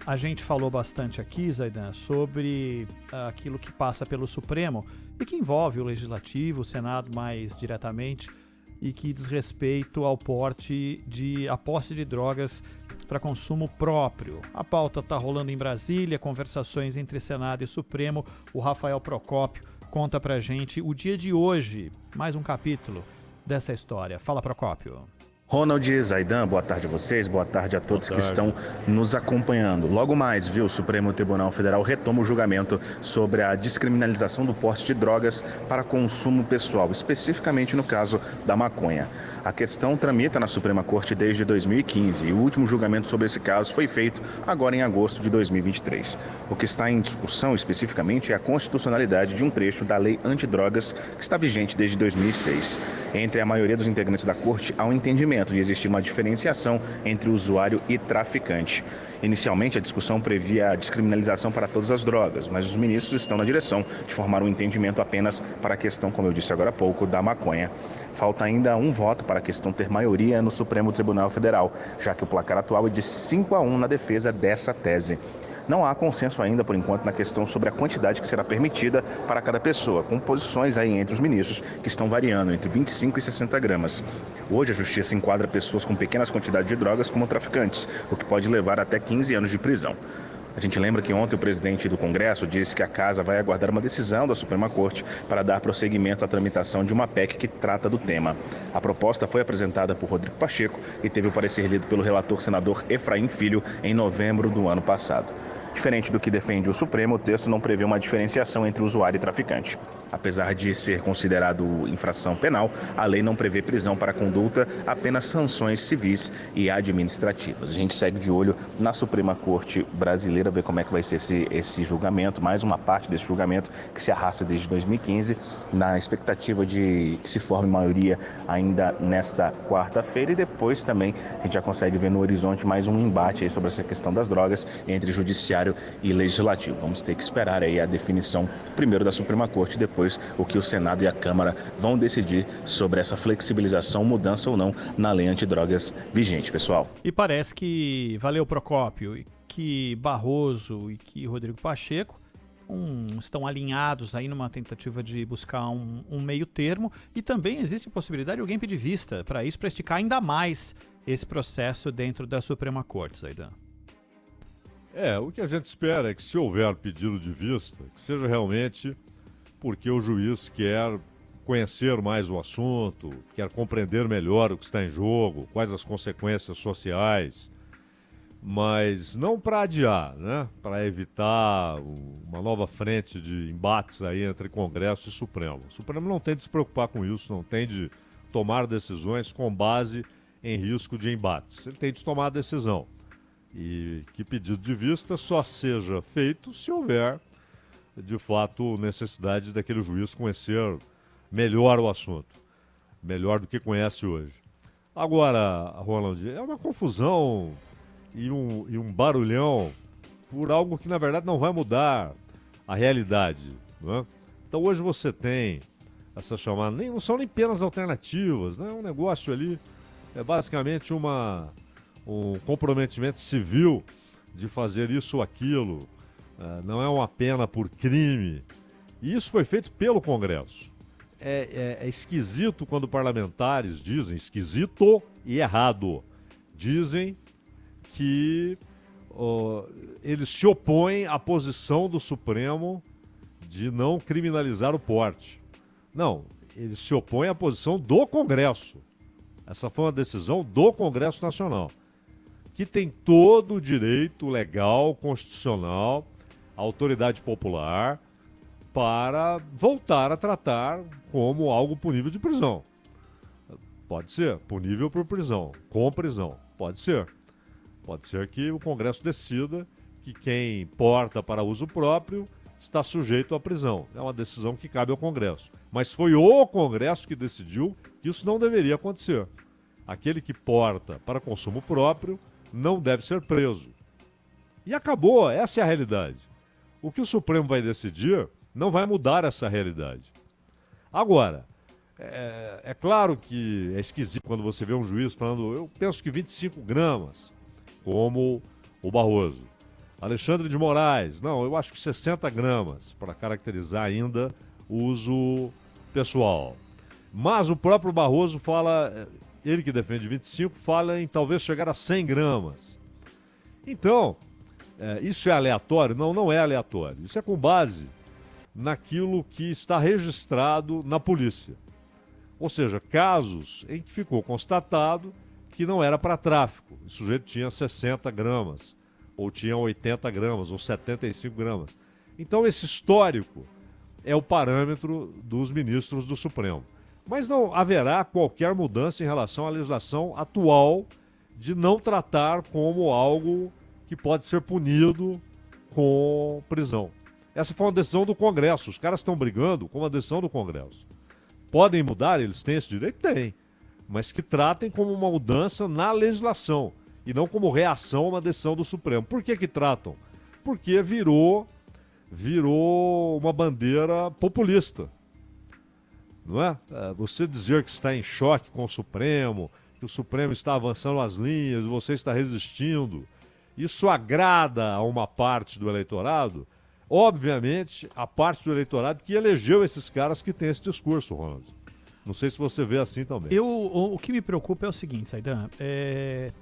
A gente falou bastante aqui, Zaidan, sobre aquilo que passa pelo Supremo e que envolve o Legislativo, o Senado mais diretamente, e que diz respeito ao a posse de drogas para consumo próprio. A pauta está rolando em Brasília, conversações entre Senado e Supremo. O Rafael Procópio conta pra gente o dia de hoje, mais um capítulo dessa história. Fala, Procópio. Ronald e Zaidan, boa tarde a vocês, boa tarde a todos que estão nos acompanhando. Logo mais, o Supremo Tribunal Federal retoma o julgamento sobre a descriminalização do porte de drogas para consumo pessoal, especificamente no caso da maconha. A questão tramita na Suprema Corte desde 2015 e o último julgamento sobre esse caso foi feito agora em agosto de 2023. O que está em discussão especificamente é a constitucionalidade de um trecho da Lei Antidrogas que está vigente desde 2006. Entre a maioria dos integrantes da Corte há um entendimento de existir uma diferenciação entre usuário e traficante. Inicialmente, a discussão previa a descriminalização para todas as drogas, mas os ministros estão na direção de formar um entendimento apenas para a questão, como eu disse agora há pouco, da maconha. Falta ainda um voto para a questão ter maioria no Supremo Tribunal Federal, já que o placar atual é de 5-1 na defesa dessa tese. Não há consenso ainda, por enquanto, na questão sobre a quantidade que será permitida para cada pessoa, com posições aí entre os ministros que estão variando entre 25 e 60 gramas. Hoje, a Justiça enquadra pessoas com pequenas quantidades de drogas como traficantes, o que pode levar até 15 anos de prisão. A gente lembra que ontem o presidente do Congresso disse que a Casa vai aguardar uma decisão da Suprema Corte para dar prosseguimento à tramitação de uma PEC que trata do tema. A proposta foi apresentada por Rodrigo Pacheco e teve o parecer lido pelo relator senador Efraim Filho em novembro do ano passado. Diferente do que defende o Supremo, o texto não prevê uma diferenciação entre usuário e traficante. Apesar de ser considerado infração penal, a lei não prevê prisão para a conduta, apenas sanções civis e administrativas. A gente segue de olho na Suprema Corte brasileira, ver como é que vai ser esse julgamento, mais uma parte desse julgamento que se arrasta desde 2015, na expectativa de que se forme maioria ainda nesta quarta-feira, e depois também a gente já consegue ver no horizonte mais um embate aí sobre essa questão das drogas entre judiciário e legislativo. Vamos ter que esperar aí a definição primeiro da Suprema Corte, depois o que o Senado e a Câmara vão decidir sobre essa flexibilização, mudança ou não na lei antidrogas vigente, pessoal. E parece que valeu, Procópio, e que Barroso e que Rodrigo Pacheco estão alinhados aí numa tentativa de buscar um meio termo, e também existe a possibilidade de alguém pedir vista para isso, para esticar ainda mais esse processo dentro da Suprema Corte, Zaidan. O que a gente espera é que, se houver pedido de vista, que seja realmente porque o juiz quer conhecer mais o assunto, quer compreender melhor o que está em jogo, quais as consequências sociais, mas não para adiar, né? Para evitar uma nova frente de embates aí entre Congresso e Supremo. O Supremo não tem de se preocupar com isso, não tem de tomar decisões com base em risco de embates. Ele tem de tomar a decisão. E que pedido de vista só seja feito se houver, de fato, necessidade daquele juiz conhecer melhor o assunto, melhor do que conhece hoje. Agora, Ronald, é uma confusão e um barulhão por algo que, na verdade, não vai mudar a realidade, né? Então, hoje você tem essa chamada, não são nem penas alternativas, né? É um negócio ali, é basicamente um comprometimento civil de fazer isso ou aquilo, não é uma pena por crime. E isso foi feito pelo Congresso. É esquisito quando parlamentares dizem, esquisito e errado, dizem que eles se opõem à posição do Supremo de não criminalizar o porte. Não, eles se opõem à posição do Congresso. Essa foi uma decisão do Congresso Nacional, que tem todo o direito legal, constitucional, a autoridade popular, para voltar a tratar como algo punível de prisão. Pode ser, punível por prisão, com prisão, pode ser. Pode ser que o Congresso decida que quem porta para uso próprio está sujeito à prisão. É uma decisão que cabe ao Congresso. Mas foi o Congresso que decidiu que isso não deveria acontecer. Aquele que porta para consumo próprio não deve ser preso. E acabou, essa é a realidade. O que o Supremo vai decidir não vai mudar essa realidade. Agora, é claro que é esquisito quando você vê um juiz falando, eu penso que 25 gramas, como o Barroso. Alexandre de Moraes, não, eu acho que 60 gramas, para caracterizar ainda o uso pessoal. Mas o próprio Barroso fala, ele que defende 25, fala em talvez chegar a 100 gramas. Então, isso é aleatório? Não, não é aleatório. Isso é com base naquilo que está registrado na polícia. Ou seja, casos em que ficou constatado que não era para tráfico. O sujeito tinha 60 gramas, ou tinha 80 gramas, ou 75 gramas. Então esse histórico é o parâmetro dos ministros do Supremo. Mas não haverá qualquer mudança em relação à legislação atual de não tratar como algo que pode ser punido com prisão. Essa foi uma decisão do Congresso. Os caras estão brigando com uma decisão do Congresso. Podem mudar? Eles têm esse direito? Tem. Mas que tratem como uma mudança na legislação e não como reação a uma decisão do Supremo. Por que tratam? Porque virou uma bandeira populista. Não é? Você dizer que está em choque com o Supremo, que o Supremo está avançando as linhas, você está resistindo, isso agrada a uma parte do eleitorado, obviamente a parte do eleitorado que elegeu esses caras que tem esse discurso, Ronald. Não sei se você vê assim também. O que me preocupa é o seguinte, Saidan,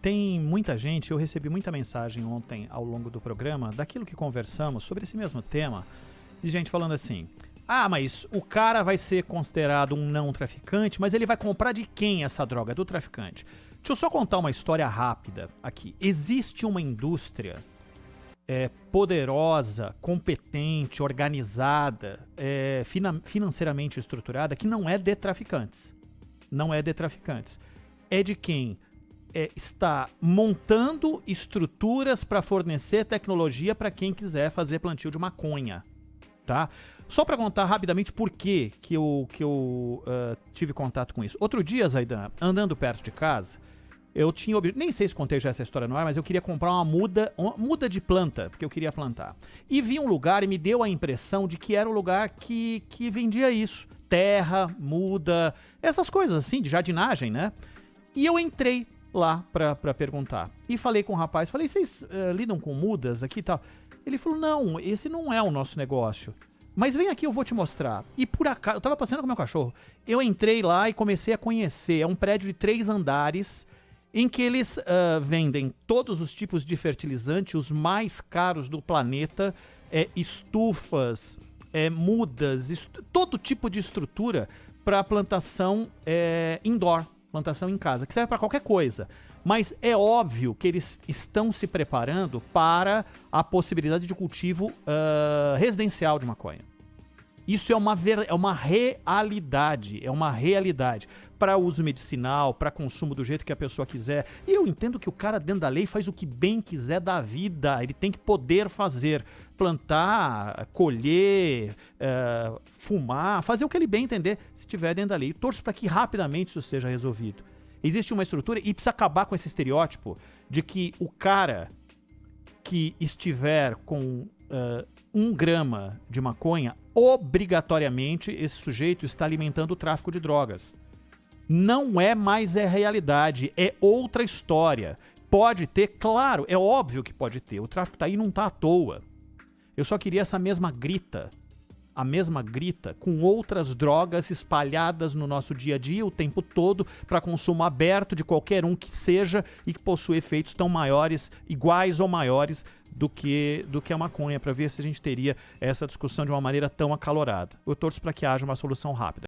tem muita gente, eu recebi muita mensagem ontem ao longo do programa, daquilo que conversamos sobre esse mesmo tema, de gente falando assim, mas o cara vai ser considerado um não traficante, mas ele vai comprar de quem essa droga? Do traficante. Deixa eu só contar uma história rápida aqui. Existe uma indústria poderosa, competente, organizada, financeiramente estruturada, que não é de traficantes. Não é de traficantes. É de quem está montando estruturas para fornecer tecnologia para quem quiser fazer plantio de maconha. Tá? Só para contar rapidamente por que eu tive contato com isso. Outro dia, Zaidan, andando perto de casa, eu tinha... Nem sei se contei já essa história no ar, mas eu queria comprar uma muda de planta, porque eu queria plantar. E vi um lugar e me deu a impressão de que era um lugar que vendia isso. Terra, muda, essas coisas assim, de jardinagem, né? E eu entrei lá pra perguntar. E falei com o rapaz, vocês lidam com mudas aqui e tal? Ele falou, não, esse não é o nosso negócio. Mas vem aqui, eu vou te mostrar. E por acaso, eu tava passeando com meu cachorro. Eu entrei lá e comecei a conhecer. É um prédio de 3 andares em que eles vendem todos os tipos de fertilizante, os mais caros do planeta, estufas, mudas, todo tipo de estrutura para plantação indoor, plantação em casa, que serve para qualquer coisa. Mas é óbvio que eles estão se preparando para a possibilidade de cultivo residencial de maconha. Isso é uma realidade para uso medicinal, para consumo do jeito que a pessoa quiser. E eu entendo que o cara dentro da lei faz o que bem quiser da vida, ele tem que poder fazer, plantar, colher, fumar, fazer o que ele bem entender, se estiver dentro da lei. Torço para que rapidamente isso seja resolvido. Existe uma estrutura e precisa acabar com esse estereótipo de que o cara que estiver com 1 grama de maconha, obrigatoriamente esse sujeito está alimentando o tráfico de drogas. Não é mais realidade, é outra história. Pode ter, claro, é óbvio que pode ter. O tráfico tá aí e não tá à toa. Eu só queria essa mesma grita, com outras drogas espalhadas no nosso dia a dia o tempo todo para consumo aberto de qualquer um que seja e que possua efeitos tão maiores, iguais ou maiores do que a maconha, para ver se a gente teria essa discussão de uma maneira tão acalorada. Eu torço para que haja uma solução rápida.